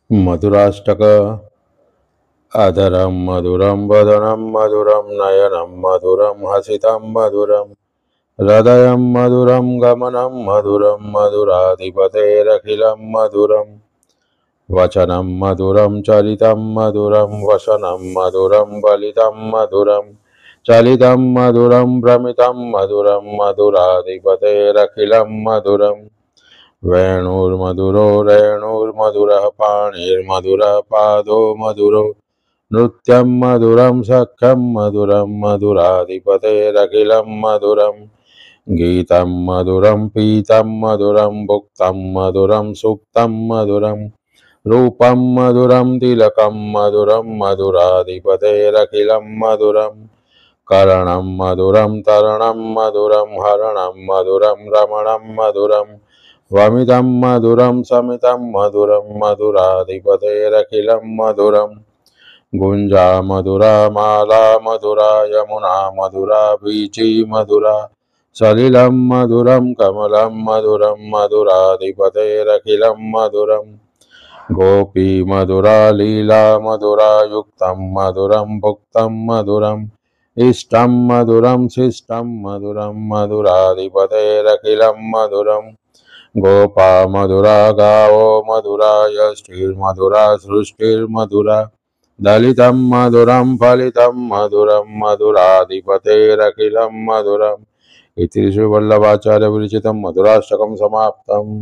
मधुराष्टक। अधरं मधुरं वदनं मधुरं नयनं मधुरं हसितं मधुरं हृदयं मधुरं गमनं मधुरं मधुराधिपतेरखिलं मधुरं वचनं मधुरं चरितं मधुरं वसनं मधुरं बलितं मधुरं चलितं मधुरं भ्रमितं मधुरं मधुराधिपतेरखिलं मधुरं वेणुर्मधुरो रेणुर्मधुरः पाणिर्मधुरः पादो मधुरो नृत्यं मधुरं सख्यं मधुरं मधुराधिपतेरखिलं मधुरं गीतं मधुरं पीतं मधुरं भुक्तं मधुरं सुप्तं मधुरं रूपं मधुरं तिलकं मधुरं मधुराधिपतेरखिलं मधुरं करणं मधुरं तरणं मधुरं हरणं मधुरं रमणं मधुरं वमितं मधुरं समितं मधुरं मधुराधिपतेरखिलं मधुरं गुंजा मधुरा माला मधुरा यमुना मधुरा बीची मधुरा सलिलं मधुरं कमलं मधुरं मधुराधिपतेरखिलं मधुरं गोपी मधुरा लीला मधुरा युक्तं मधुरं भुक्तं मधुरम् इष्टं मधुरं शिष्टं मधुरं मधुराधिपतेरखिलं मधुरं गोपा मधुरा गावो मधुरा यष्टिर्मधुरा सृष्टिर्मधुरा दलितं मधुरं फलितं मधुरं मधुराधिपतेरखिलं मधुरम् इति श्रीवल्लभाचार्य विरचितं मधुराष्टकं समाप्तम्।